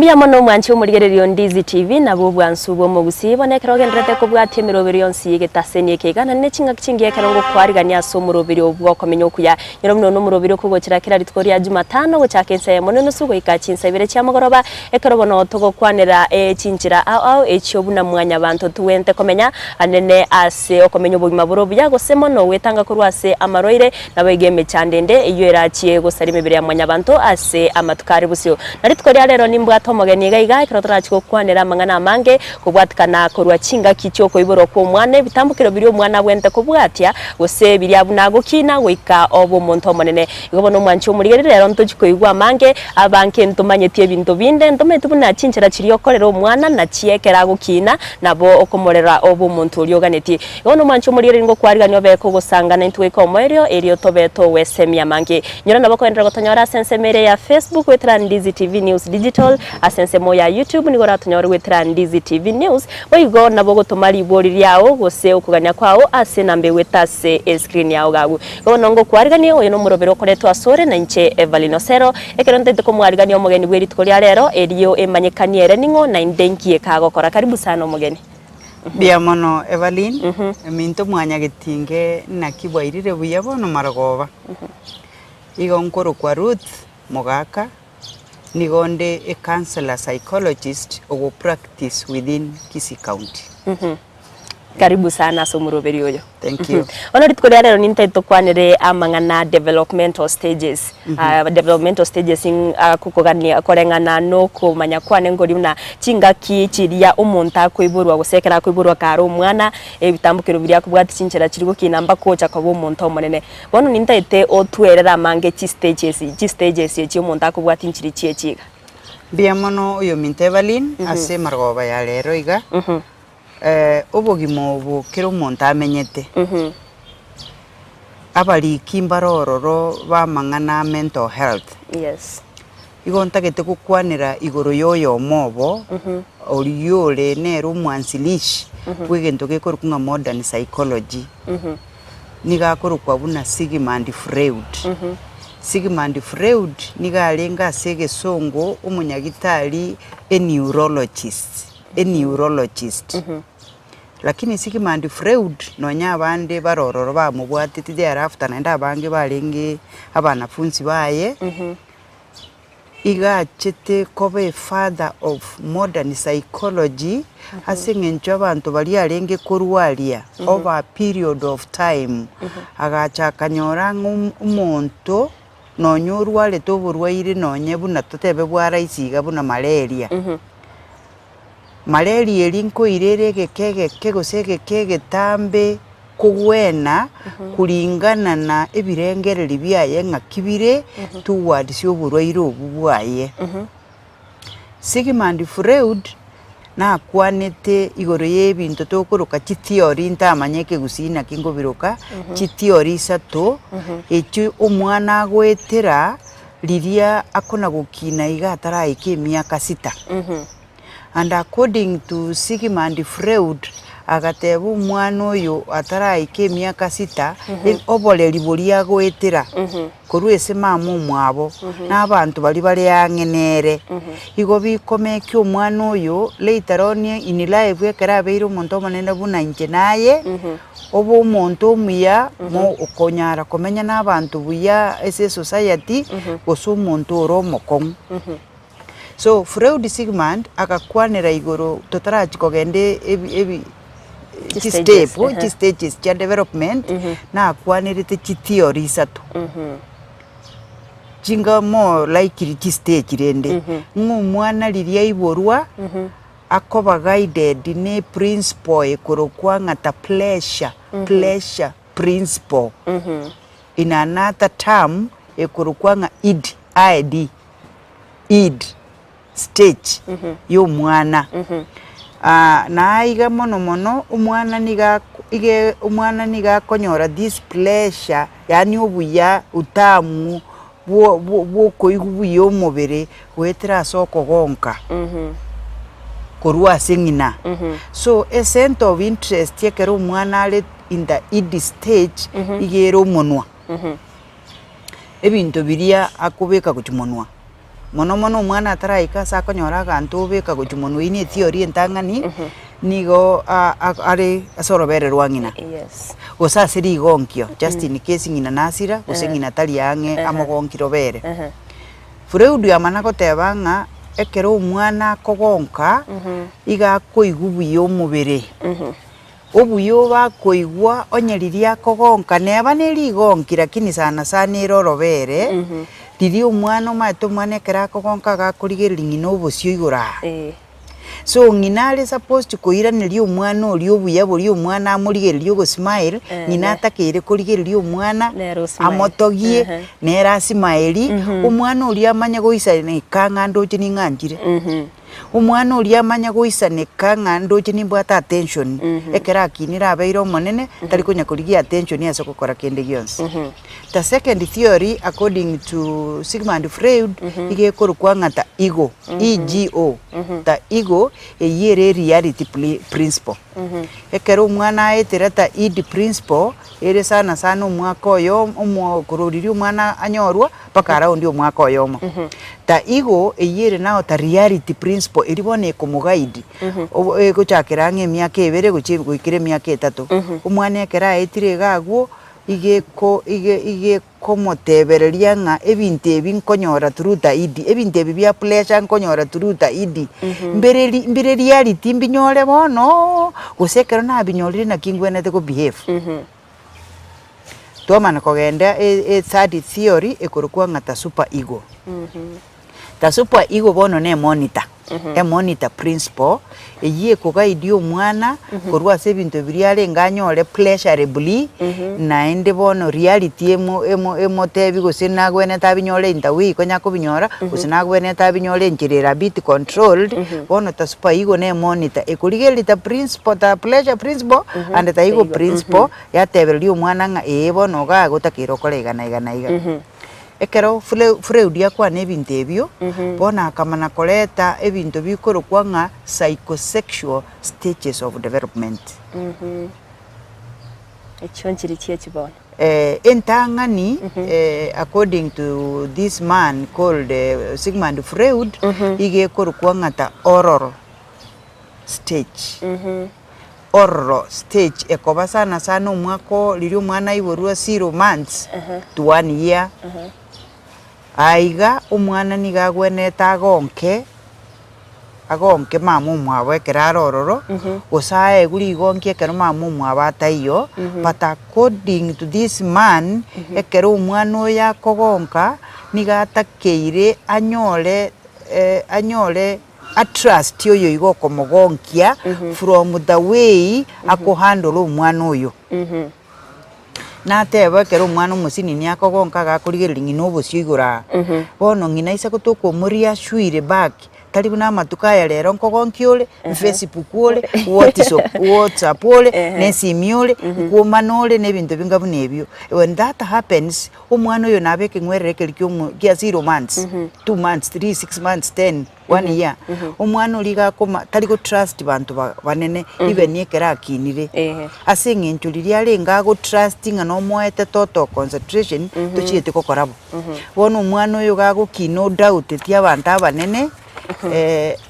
Mbia mono mwanchi umurigererio Ndizi TV nabo bwansubo mu Gusii bonekero gendrete ko bwati mirobiri yonsi gitasenie kegana ne cinga kingiye karongo kwarigania so murobiri obwo Okomenya Okuya nyoro muno murobiri ko gokira kira ritwori ya Jumatano go chakense mono nusugo ikachinsa ibere cya mugoroba ekero no togo kwanera cinjira au echobuna mwanya bantu tuwente komenya anene ase Okomenya obugima burobu yago semo no wetanga kurwase amaroire nabegeme cyandende iyo erachiye go sarime ibere ya mwanya bantu ase amatukari busyo naritwori ya rero nimbwa tomogeni gaiga ikrotora chiko kwanera mangana mange kubwatikana korwa cinga kicho ko iboro ko mwane bitambukiro biri omwana bwente kubwatia gose biri abunago kina goika obo monto monene igobono mwanchi umurigerere rero ntochiko igwa mange abanke ntumanyetie bintu binde ntume tubuna cinjira kiriyo korera omwana na ciekera gukina nabo okomorera obo monto urioganeti igobono mwanchi umurigerere ngo kwariganyo beko gusangana intwiko moerio erio tobeto wesemia mange nyora nabo ko endera gotonyora sensemere ya Facebook wetra Ndizi TV News Digital asense moya YouTube ni gora tunyore wetra Ndizi TV News oigo nabo gotomari ibori yawo gose okuganya kwawo ase nambe wetase screen yawo gagu gono ngo kwarigani oyo no murobero koretwa asore na inche Evalino Sero ekeronte ko mwarigani omugeni bweri tkolia rero eriyo emanyekaniere ningo na indenkie kago kora karibu sana omugeni bia mono Evalin minto mwanya getinge na kibwairire buyabo no maragoba igo nkoro kwa Ruth Mogaka nigonde a counselor psychologist ogo practice within Kisii County. Karibu sana so muroberi oyo. Thank you. Ono ritkoria rero nintaito kwanere amangana developmental stages. Developmental stages in kukogania korengana no ko manya kwane ngori na cinga ki ciria umuntu kwiburwa gusekera kwiburwa karo mwana ebitambukiro biri akubwati cinjira kiriko kinamba kocha kwa umuntu monene. Bono nintaite otwerera mange ci stages ci umuntu akubwati inciri cieciga. Bia mono oyo Evalin ase margoba ya rero iga. Obogimo obo kero umuntu amenyete abari kimbarororo bamangana mental health. Yes. Igo ntagete kukwanira igoro yoyo mobo oriyore nero mwansilish wegento gekoro kunga modern psychology niga koro kwa buna Sigmund Freud. Sigmund Freud niga alenga sege songo umunyagitari neurologist. Lakini Sigmund Freud nonya abande barororo bamubwatiti thereafter naenda abange balenge abanafunzi baye iga chete kobe father of modern psychology asengencho abantu bali alenge kurwalia over a period of time agacha kanyora umuntu nonyorwale toburwaire nonye buna totebe bwara isiga buna malaria. Malaria linko irere gekege gosege kege tambe kugwena kulingana na ebirengereri byaye nga kibire towards oburwaire obubwaye. Sigmund Freud na kwanete igoro yebintu tokoroka ci theory ntamanyeke gusina kingo biroka ci theory sato echo omwana agwetera liria akona gukina iga ataraike emyaka 6. And according to Sigmund Freud, agatebu mwana oyo ataraike emyaka 6 obole liboria gwetera korwese mamu mwabo n'abantu bali bali angenere igo bikomeke omwana oyo later on in life ekera beiro omuntu omonene buna inche naye obo omuntu omuya mo okonyara komenya n'abantu buya ese society goso omuntu oro omokong. So Freud Sigmund akakwanira igoro totarachi kogende ebi stages ya development na akwanirite chi theory sato jinga mo like chi stage rende mwana liria iborwa akoba guided ne principle ekorokwa ngata pleasure principle in another term ekorokwa nga id stage yo mwana na iga mono umwana niga konyora this pleasure yani obuya utamu bwo koigubuyo mubere wetera soko gonka korwa singina so a sense of interest yekero umwana ale in the id stage igero monwa ebintu biria akubeka kuchimonwa mono umwana ataraika sa konyora agantu beka guchumunwini theory entang'ani nigo are asorobererwa ng'ina gosa siri igonkio just in case ng'ina nasira gose ng'ina tari ang'e amogonkiro bere Freud amana goteba ng'a ekero umwana kogonka iga koigwa buya omobere obuya bakoigwa onyeriria kogonka neba nerigonki lakini sana erorobere riri umwana omaete omwana ekera kogonka gakorigereria ng'ina obosio igora so ng'ina are supposed koiraneria omwana oria obuya bori omwana amorigereria ogosmile ng'ina atakeire korigereria omwana amotogie nera smile omwana oria amanya goisaneka ng'a ndoche ning'anchire omwana oria amanya goisaneka ng'a ndoche nimbwata attention ekera akinire abeire omonene tari konya korigia attention ase gokora kende gionsi the second theory according to Sigmund Freud igekorokwa ng'a ta ego ego ta ego eyere reality principle ekero omwana aetera ta id principle ere sana omwaka oyo omwokororirie omwana anyorwa paka araundi omwaka oyomo ta ego eyere nao ta reality principle eri bono ekomoguide egochakera ng'a emiaka ebere goikera emiaka etatu omwana ekera aetire egagwo igekomotebereria ng'a ebinto ebi nkonyora through ta id ebinto ebi bia pleasure nkonyora through ta id mbere reality mbinyore bono gose ekero nabinyorire naki ngwenete behave twamana kogenda third theory ekorokwa ng'a ta super ego ta super ego bono ne monitor monitor principle eyie kogaidi omwana korwa ase ebinto biri arenga anyore pleasurably naende bono reality emotebi gose nagwenete abinyore intawi konya kobinyora gose nagwenete abinyore encherera bit controlled bono ta super ego ne monitor ekorigereria ta principle ta pleasure principle and ta ego principle yatebereria omwana ng'a bono gagotakira okora igana ekero Freud akwana ebinto ebio bona akamana koreta ebinto bikorokwa ng'a psychosexual stages of development echonchiri chibona entang'ani according to this man called Sigmund Freud igekorokwa ng'a ta oral stage oral stage ekoba sana omwako riri omwana iborwa 0 months to 1 year aiga omwana niga agwenete agonke mama omwabo ekera arororo gose eguri igonki ekero mama omwabo ataiyo but according to this man ekero omwana oyo akogonka niga atakeire anyore trust oyo igo okomogonkia from the way akohandle omwana oyo nateba ekero omwana omosinini akogonka gakorigereria ng'ina obosio igora bono ng'ina ase gotokomoria shwire back tari buna amatuko aya rero nkogonki ore Facebook ore WhatsApp ore nesimi ore nkuomana ore nebinto binga buna ebio when that happens omwana oyo nabeke ng'werere keri kia 0 months 2 months 3 6 months 10 1 year omwana ori gakoma tari go trust bantu banene even ekera akinire ase eng'encho riria arenga go trust ng'a nomoete total concentration tochiete gokorabo bono omwana oyo gagokina doubt tia abanto abanene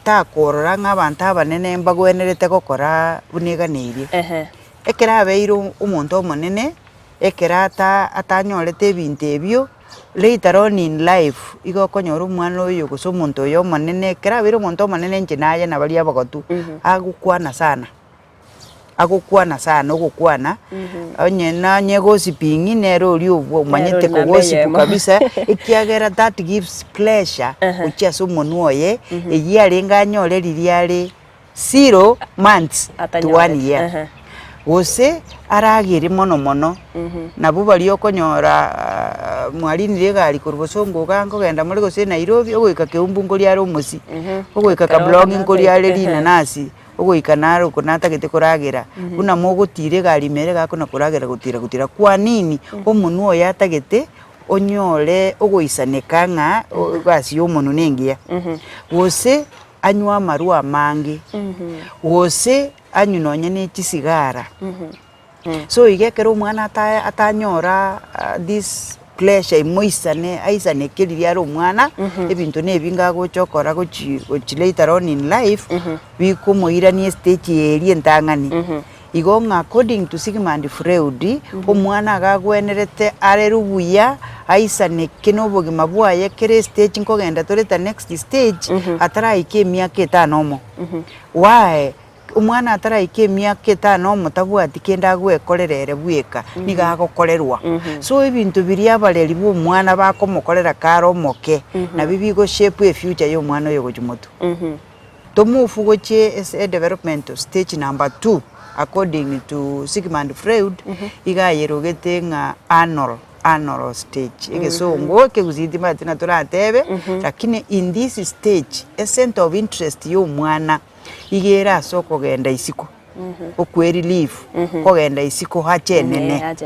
takorora ng'abanto abanene mbagwenerete gokora buneganeirie ekera abeire omonto omonene ekera atanyorete ebinto ebio later on in life igo konyora omwana oyo gose omonto oyo omonene ekera abeire omonto omonene inche naye nabari abagotu agokwana sana ogokwana onye nanye gosipingi nero ori obwo omanyete kogosipu kabisa ekiagera that gives pleasure ochiase omonu oye eyie arenga anyore riria are 0 months to 1 year gose aragere mono nabo bari okonyora mwarinire gari korobosongo gangogenda muri gose Nairobi ogoika keumbu ngori are omosi ogoika ka blogging ngori are rinanasi ogoika naro konatagete koragera buna mogotire gari mere gakona koragera gutira kwa nini omonu oyo atagete onyore ogoisaneka ng'a gasi omonu nengia gose anywa amarua mangi gose anyunonya nechisigara so igekera omwana atanyora this pleasure imoisane aisane kiri ari omwana ebintu nebinga gochokora gochi later on in life bikumoirania stage eri entang'ani igonga according to Sigmund Freud omwana agagwenerete arerubuya aisane kinobogima bwaye kere stage nkogenda toreta next stage ataraike emyaka 5 why umwana ataraike emyaka 5 tabwati kenda gwekorerere bweka nigagokorerwa so ebintu biri abareri bo omwana bakomokorera karo moke na bibigo shape a future yo mwana yo gojumoto tomufu goche a development stage number 2 according to Sigmund Freud igayerogete nga anal stage so ngoke kuzidima tena turatebe lakini in this stage a center of interest yo mwana igera soko genda isiko okweri leave kogenda isiko hachenene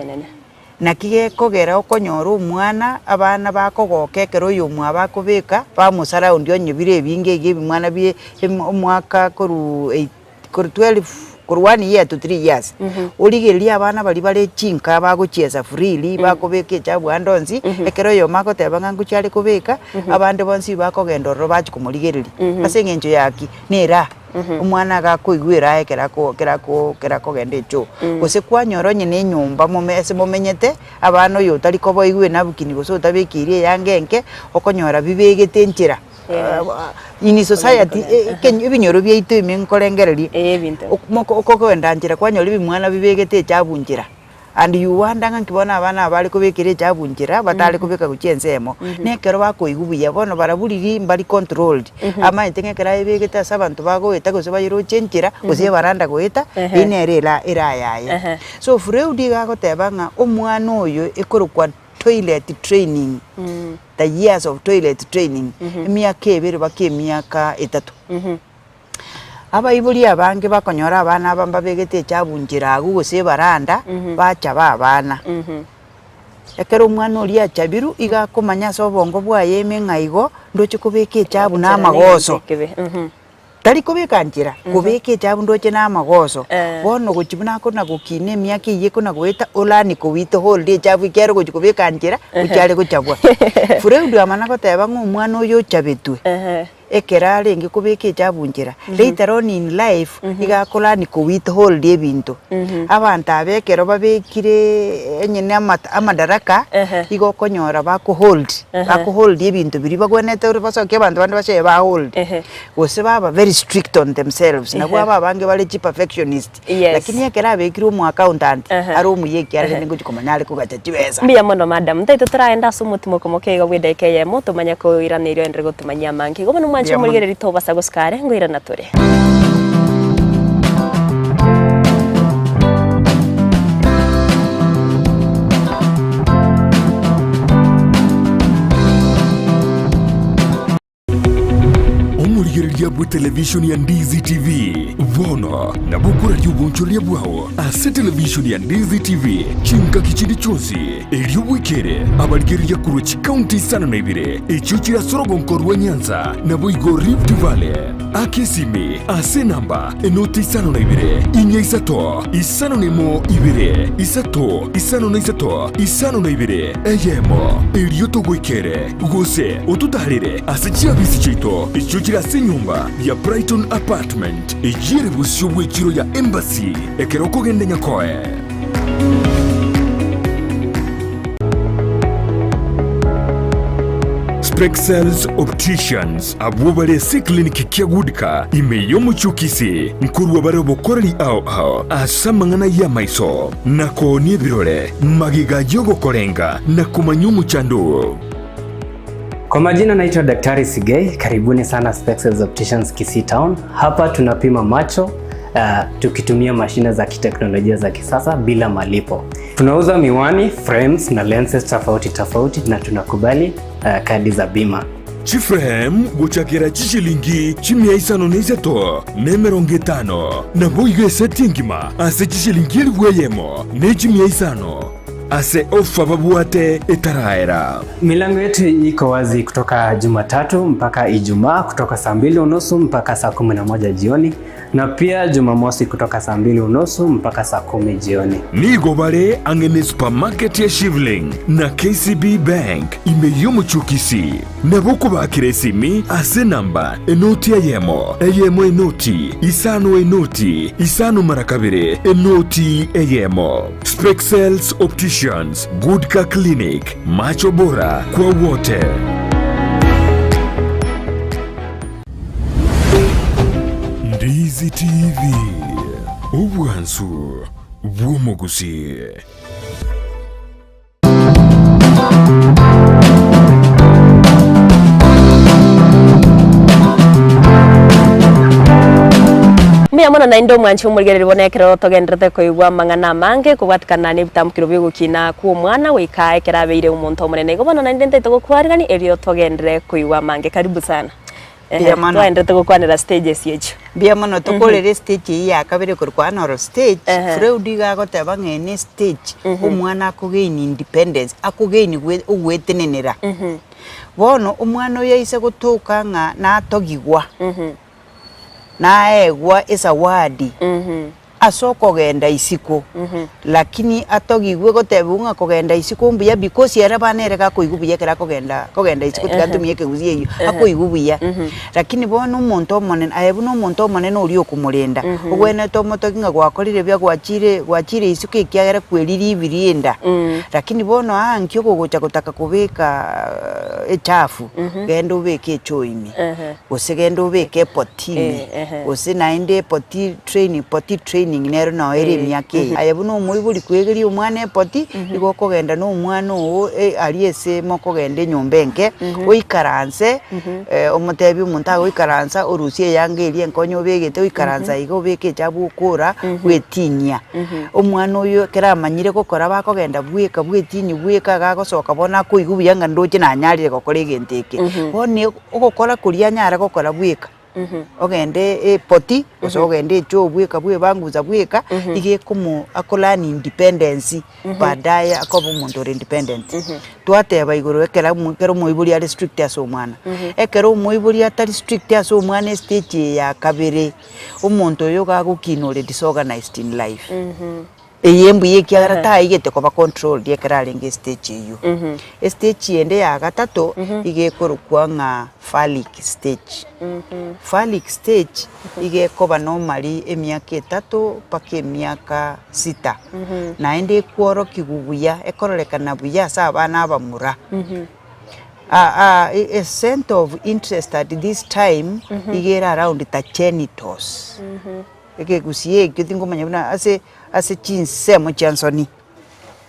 na kige kogera okonyora omwana abana bakogokekero yo mwa bakobeka bamusara undi onyebire binge gibi mwana bie omwaka koru 12 for 1 year to 3 years oligeria abana bali bare chinka bagochiesa freely bakobeke chabu andonzi ekero yo mako tebanga nguchali kubeka abande bonsi bakogenda ro bachi kumoligereri asengenjo yaki nera umwana agakoigwira kerako gende cho gose kwanyoronye ne nyumba momese momenyete abana yo tari ko boigwe nabukini gose tabikirie yangenke okonyora bibegete nchira in society ibinyoro byaitu imenkorengereri okogenda nchira kwanyora bimwana bibegete chabunjira and you wonder nkibona abana abali kubekire chabunjira batali kubeka kuchensemo nekero bakoigubuya bono barabuliri mbali controlled ama itengekera ibegeta sabantu bagoeta gose bayiro chenchira gose baranda goeta inerera irayaye so Freud gagotebanga omwana oyo ekorokwa toilet training the years of toilet training emyaka 2 bakemyaka 3 abayibuli abange bakonyora abana abamba begete chabunjira agu gose baranda bacha babana ekero omwana oli achabiru igakomanya sobongo bwaye emeng'aigo ndoche kubeke chabu na magoso tari kubeka njira kubeke chabu ndoche na magoso bono gochibuna ko na gukine emyaka yeko na goeta olani ko wito hold chabu ikero gochikubeka njira uchale gochabwa Freud amana goteba ng'omwana oyo chabetwe ekerale ngi kubeke chabunjira later on in life igakola ni ko withhold ebintu abantu abekero babekire enyene amadaraka igokonyora bakuhold ebintu biri bagwenete uri basoke abantu bandi bashe ba hold gose baba very strict on themselves na baba bange bale perfectionist lakini ekera abekire umu accountant ari umuyeki ari ngo chikomanyale kugacha chibeza mbia mono madam ndaito turaenda sumutimo komokega gwedeke yemo tumanya ko iraniro endre gotumanya mangi gobo mancho muligere toba sagoskare ngoira natore ya television ya Ndizi TV vono na bukura y'ubunchoria bwao ase television ya Ndizi TV chinka kichindi chonsi elio wikere abarigeri ya Kurochi County sana na ibire echuchira sorogo nkorwa Nyanza na boigo Rift Valley akesimi ase namba enoti sana na ibire inya isato isano nemo ibire isato isano na isato isano na ibire eyemo elio to wikere gose otutarire ase chiabisi chito echuchira senyumba ya Brighton Apartment ejire busyo bwekiro ya Embassy ekeroko gende nyakoe Spexels Opticians abubale si kliniki kiagudika imeyo muchukisi nkurwa bare bokoreri ao asamangana ya maiso nako ni birole magiga jogo korenga na kumanyumu chandu. Kwa majina naitwa Daktari Sigei, karibuni sana Spexels Opticians Kisii Town. Hapa tunapima macho tukitumia mashine za kiteknolojia za kisasa bila malipo. Tunauza miwani, frames na lenses tofauti na tunakubali kadi za bima. Chiframe guchakira chishilingi chimia isano neiseto nemerongetano na boige setingima ase chishilingi elweyemo ne chimia isano. ase ofa babuate etaraera. Milango yetu iko wazi kutoka Jumatatu mpaka Ijumaa kutoka saa 2:30 mpaka saa 11 jioni, na pia Jumamosi kutoka saa 2:30 mpaka saa 10 jioni. Nigo bare angene supermarket ya Shivling na KCB Bank imeyomo chukisi. Naboko bakire simi ase namba enoti eyemo enoti isano marakabire enoti eyemo. Spexels Opticians, Goodka Clinic, macho bora kwa wote. Ndizi TV, ubwansu bw'omugusi. Mwana na indo mwanchi umurigere bonekero togendrete koigwa mangana mange kubatikana ni bitamukiro bigukina ku mwana wikae kerabeire umuntu munene gobona na ndente to kwarigani elio togendre koigwa mange. Karibu sana. Twendete gukwanira stages yecho bia mono tukorere stage ya kabere kurwana ro stage Freudi gagoteba ngene stage umwana akugain independence akugain ugwetenenera bono umwana yaise gutuka nga natogigwa naegwa esawadi asoko genda isiko lakini atogigwe gotebunga kogenda isiko mbuya because yara banereka koigubuya kera kogenda isiko tigatumye keguzie iyo akoigubuya lakini bono umuntu omonene ayebuno umuntu omonene uri okumurenda ogwene to motokinga gwakorire bya gwachire isiko ikiagera kweriri ibirinda lakini bono ankyo gogocha gutaka kubika echafu genda ubeke echoimi usegenda ubeke potini usinainde poti training nero na ere myake ayebuno umuyibuli kwegeri umwana epoti igoko genda no umwana o aliese moko gende nyombenke oikaranse omutebi umuntu oikaransa orusie yangerie nkonyo begete oikaransa igo beke chabukura gwetinya umwana oyo keramanyire gukora bakogenda bweka bwetini bweka gagosoka bona kuigubiyanga ndoche na nyarire gokora igenteke bone ogokora kuria nyara gokora bweka ogende poti osogende cho bweka bwe banguza bweka ige kumu akolani independence baadaye akobo umuntu independent twateba igoro ekera mukero muiburi ari strict aso mwana ekero muiburi atari strict aso mwana stage ya kabere umuntu yo gagukinore disorganized in life eyembu yekiagara taigete koba control yekerarenge stage iyo stage yende ya gatatu igekorukwa nga phallic stage phallic stage igekoba normally emyaka 3 paka emyaka 6 naende kworo kiguguya ekorolekana buya sabana abamura a center of interest at this time igera around the genitals eke Gusii kitingo manyabuna ase chinsemo chansoni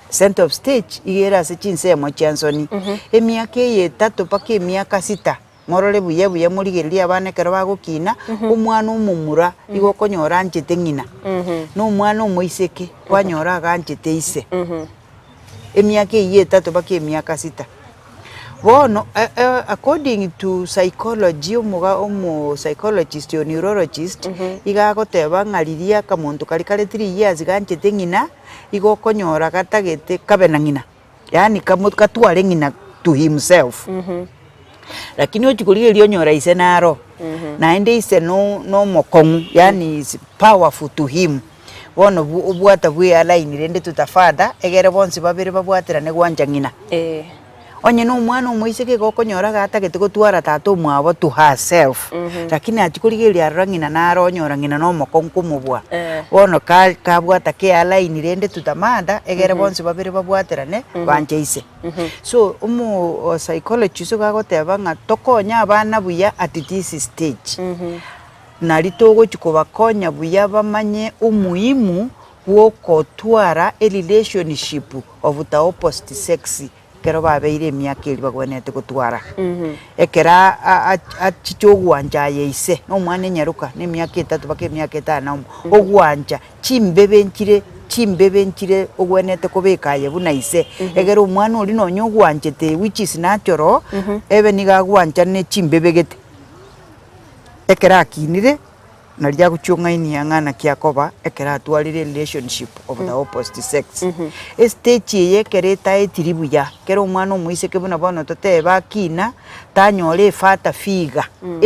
center of stage igera ase chinsemo chansoni emyaka 3 paka emyaka 6 morole buye murigeria abana kero bagukina umwana umumura igokonyora njete ngina no umwana umuiseke kwanyora ganjete ise emyaka 3 paka emyaka 6 bono according to psychology psychologist or neurologist igagoteba ngariria kamuntu kari 3 years ganjete ngina igokonyora gatagete kabena ngina yani katware ngina to himself lakini ochikulige lionyora ise naro naende ise no mokongu yani is powerful to him bono ubwata bwe align rende tutafada egere bonsi babere babwatira ne gwanja ngina onye no mwana umuiseke gokonyora gatagete gutwara tato mwabo to herself lakini achikulige arangina naro onyora ngina no mokongu mubwa bono kabwata ke align rende tutamanda egere bonsi babere babwatira ne banje ise so psychologist gagoteba nga tokonya abana buya at this stage nari togo chikobakonya buya bamanye umuhimu wokotwara a relationship of the opposite sex kero babeire emyaka eri bagwenete gutwara ekera achichogwanja yeise no mwana nyaruka ne emyaka 3 baka emyaka 5 ogwanja chimbebenkire ogwenete kubikaye bunaise egero umwana ori no nyogwanjete which is natural ebe niga gwanja ne chimbebegete ekera kinire na ria guchunga ini yangana kiakoba ekera atwarire relationship of the opposite sex stage ye kereta etiribuya kero umwana omuise kebuna bono toteba kina tanyore fata figa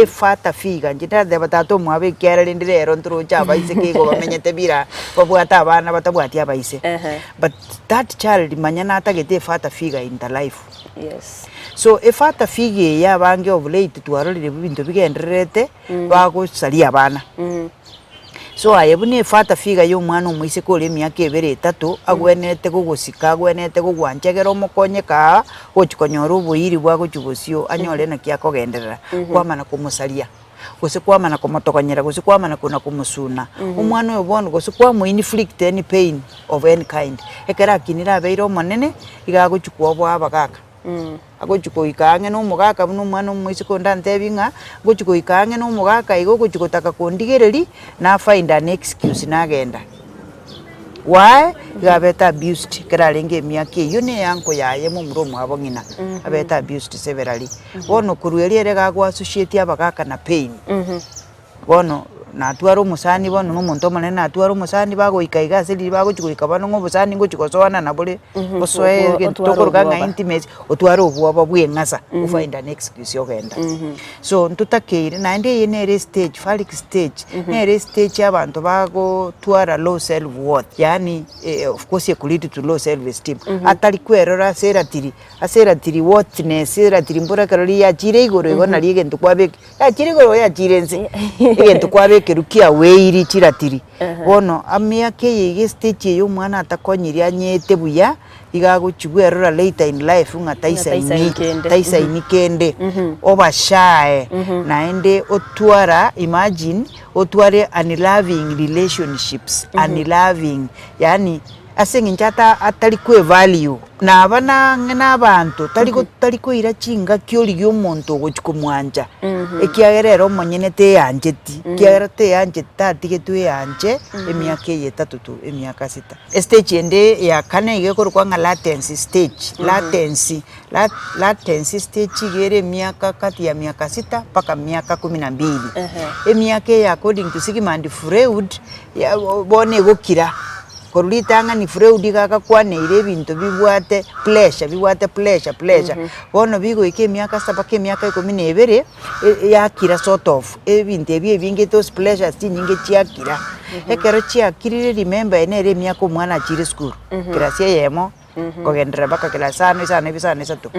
fata figa njita de batato mwabe kera lindero ntro chaba ise kego bamenyete bira babwata abana batabwati abaise but that child manyana atagete fata figa in the life. Yes. So fata figa ya bange of late twarorire bintu bigenderete bago salia abana. So ayebune fata figa yo mwana omuise kole myaka 2-3 agwenete gugusika agwenete gugwanchegera omukonyeka gochikonyora oboiri bwa gochugosio anyore na kiako genderera kwamana kumusalia gose kwamana kumotokonyera gose kwamana kuna kumusuna omwana oyo bono gose kwamo inflict any pain of any kind ekera kinira beiro monene igagochukwa bwa abagaka agochuko ikange no mugaka buno mwana omuise konda ntebinga gochuko ikange no mugaka igo gochuko taka kondigereri na find an excuse nagenda why gabeta abused kerarenge myaka iyo ne yanko yaye mu muromo abongina abeta abused severally bono kurueriere gagwa associate abagaka na pain bono na twaro musani bono no muntu manene na twaro musani bago ikaiga seli bago chukuika bano ngo busani ngo chikosoana na bole osoe tokoruganga intimacy otwaro obwa bwengasa ufind an excuse yogenda so ntutakeire na ndi yene stage phallic stage ne stage abantu bago twara low self worth yani of course equality to low self esteem atali kwerora aseratiri worthness seratiri mbura karori ya chire igoro igona liege ntukwabeke ya chire igoro ya chirense ige ntukwabeke kerukia weiri tiratiri bono amyaka yege stage yo mwana atakonyiria nyete buya igaguchigwerora later in life nga taisa inikende obashae naende otwara imagine otware unloving relationships unloving yani asenginchata atali kwe value na abana n'abantu taliko ira chinga kyoli y'omuntu gochikumwanja ekiagerero monyenete yanjeti kiagerete yanjeti tatige tu yanje emyaka 3 tu emyaka 6 stage ende ya kane igekoro kwa latency stage latency stage gere emyaka kati ya myaka 6 paka myaka 12 emyaka ya according to Sigmund Freud ya bone gokira korulitanga ni Freud gakakwaneire ebintu bibwate pleasure bono bigo ike myaka 7 ke myaka 12 yakira sort of ebintu ebinge tos pleasures nyinge chiakira ekero chiakirire remember enere myaka omwana chire school gracia yemo kogendera baka kilasano isano isatu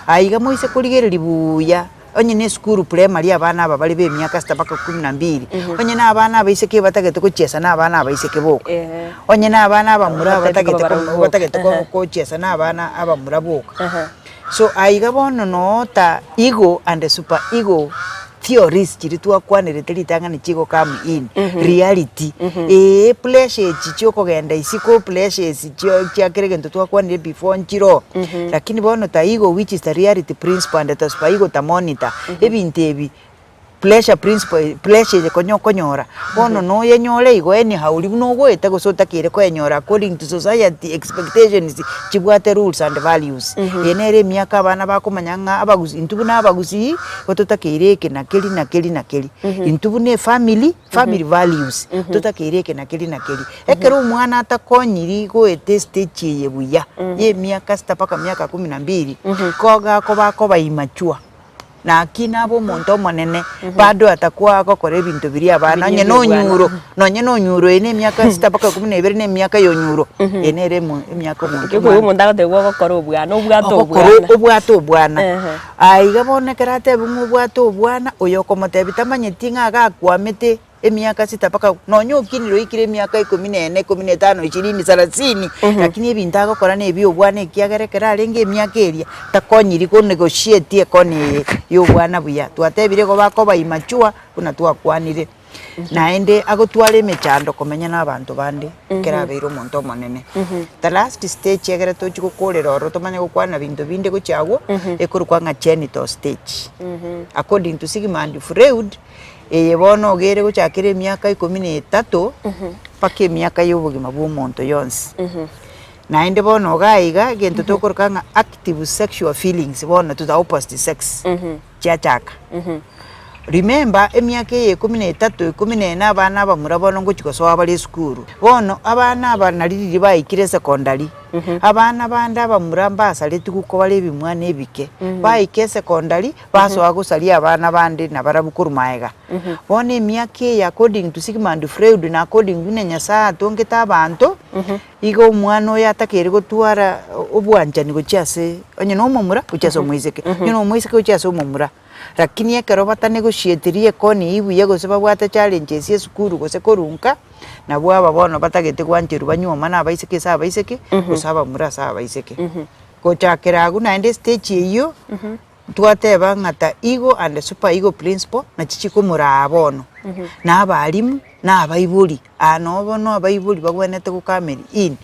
aiga moise kuligereri buya onye ne school primary abana aba bali be myaka 7 paka 12 onye na abana abaiseke batagete kuchesa na abana abaiseke boko onye na abana abamura batagete ko chesa na abana abamura boko so aiga bono no ta ego and super ego theories chiritwa kwanere telitanga ni chiko come in reality pleasure chicho kogenda isiko pleasure chicho chiakerege ntotwa kwanere before nchiro lakini bono ta ego which is the reality principle and the super ego ta monitor ebintebi pleasure principle pleasure konyora bono no yenyole igo eni hauli no goeta gusota kire kwenyora according to society expectations chibwate rules and values enere myaka abana bakomanyanga abaguzi intubuna abaguzi gototakireke na keli intubune family values totakireke na keli ekero umwana atakonyiri goete stage yebuya ye myaka 7 paka myaka 12 koga koba imachua na kina bo monto monene bado atakuwa akokore ebintu biri abana nye no nyuro ene myaka 6 paka 12 ne myaka yo nyuro ene re mu myaka monto ko mo ndaga te gukora obwato obwana aiga bone kerate bungu obwato obwana oyoko motebita manyetinga agakwamete emyaka 6 paka nonyo kiniro ikire emyaka 14 15 20 30 lakini ebintu agakora nebyo obwana ekiagerekera arenge emyaka eria takonyiri ko negotiate ekoni yo bwana buya twatebire go bakoba imachua kuna twakwanire naende agotwara emechando komenya n'abantu bande kerabeire omonto monene the last stage egere tochikokorera oro tomanya gokwana bintu binde gochagwo ekorwa nga genital stage according to Sigmund Freud bono ogere gochakira emyaka 13 paka emyaka y'obogima bw'omonto yonsi naende bono gaiga gento tokorwa nga active sexual feelings bono to the opposite sex chiachaka remember emyaka ye 13 14 abana abamura bono ngochikosoa bali skuru bono abana abanaliriri baikire secondary abana banda abamura mbasaleti guko bali ebimwana ebike baike secondary basoa gusalia abana bandi nabarabukuru maega bono emyaka ye according to Sigmund Freud na according to Nyasaye atongeta abantu igo umwana oyo atakere gotwara obwanjani gochase onye no mumura gochase omwiseke nyo omwiseke gochase omumura lakini ekero batanegotiatirie koni ibuye gose babwate challenges ye skuru gose korunka na bwaba bono batagete kwanjeru banyoma na abaiseke sa abaiseke gosaba mura sa abaiseke gochakera agu na ende stage iyo twateba ngata ego and super ego principle na chichiko mura abono na abalimu na abaibuli anobono abaibuli bagwenete gukameri in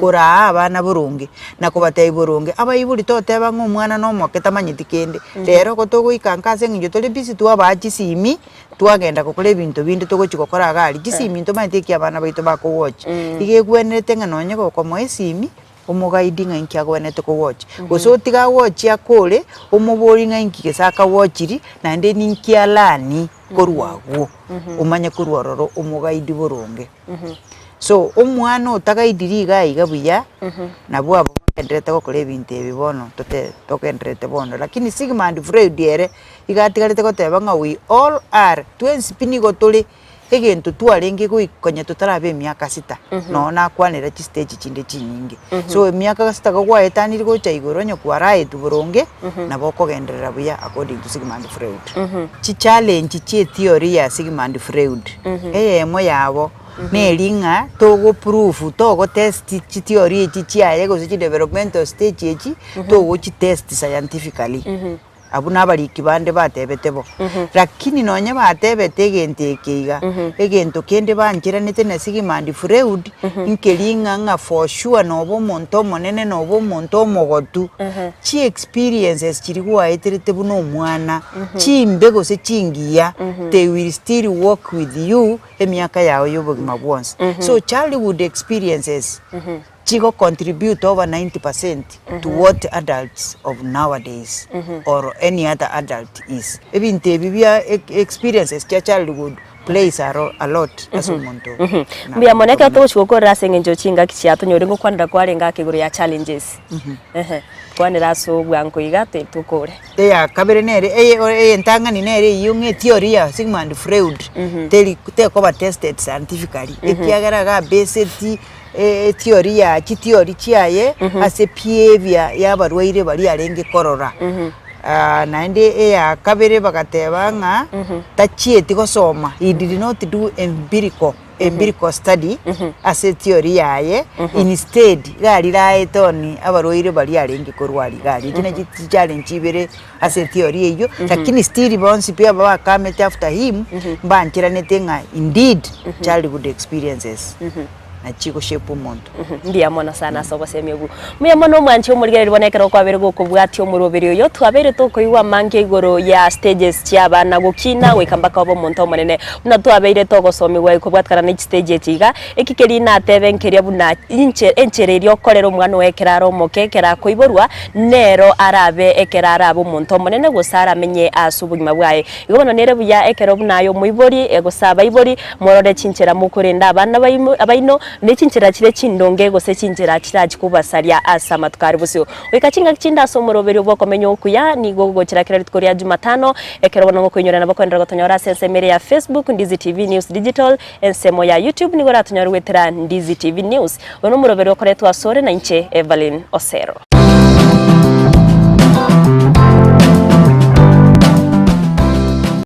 kora abana burungi na kubateye burungi abayibuli toteba ng'umwana no mwaketa manyitikende rero ko togo ikankase nginyo tole bisi twabaji simi twagenda kokole bintu bindi togo chikokora gali gisimi nto mantiki abana baito bako watch igegwenete ng'anonye ko moesimi omugaidi ng'inki agwenete ko watch gosotiga watch yakole omubori ng'inki gesaka watchiri na nde ninki alani korwago umanye korwaroro omugaidi burungi so omwana otagaidiriga igabuya nabwo abo endrete gokora ebintu ebibono tokendrete bono lakini Sigmund Freud ere igatigarete goteba nga we all are twenspinigo tuli egento twarenge goikonya tutarabe emyaka 6 no nakwanira chi stage chinde chinyingi so emyaka 6 gogwaetaniri gocha igoro nyokwarae tuburonge nabo kogenderera buya according to Sigmund Freud chi challenge chi theory ya Sigmund Freud eyemo yabo nelinga togo proof togo test chi theory chi chiaye go chi developmental stage chi togo chi test scientifically abuna bali kibande batebetebo lakini nonye batebete egenteikiga egento kende banjira nete na Sigmund Freud nkelinga nga for sure nobo monto monene nobo monto mogotu chi experiences chiri gwaeterete buno mwana chi mbego se chingia they will still work with you emyaka yawo yobogima bwonse so childhood experiences chigo contribute over 90% to what adults of nowadays or any other adult is. Ebinte bibia experiences cha childhood plays a lot as umuntu. Mbia moneka to chukokora sengenjo chinga kichiato nyorengo kwandira kwarenga kiguru ya challenges. Kwanira so bwanko igate tukore. Ya kabere nere entanga ni nere yunge theory ya Sigmund Freud. Te ko tested scientifically. Ekiagaraga based theory ya theory chiaye ase behavior y'abarwaire bali arenge korora na ende ya kabere bagateba nga tachieti gosoma he did not do empirical study ase theory yaye instead gari raetoni abarwaire bali arenge korwari gari kina challenge ibere ase theory eyo lakini still bonsi pia baba kamete after him banchira netenga indeed childhood experiences na chiko shepu muntu ndiya mona sana sobo semegu muya mono mwanchi omurigere bonekera kwa bere goko bwati omurobere yo twabere tokoiwa mange igoro ya stages cy'abana gukina wekambaka obo muntu omonene una twabere togosomirwa ko bwatkara na stage tiga ekikeri na tebenkeria buna enchererio korero omwana wekera romoke kera koiborwa nero arabe ekera arabo muntu omonene gusara menye asubugima bwaye igono nere buya ekero bunayo muibori egosaba ibori morore chinchera mukurenda abana abaino nechinchira chire chindonge gose chinchira chirachikubasaria asa matukari busio wekachinga kichinda somorobero Okomenya Okuya ni gogo chirakira ritukoria Jumatano ekero bono ngokunyora nabo kwendera gotonyora sensemere ya Facebook Ndizi TV News Digital ensemo ya YouTube ni gora tonyora wetera Ndizi TV News ono morobero koretwa sore na inche Evelyn Osero.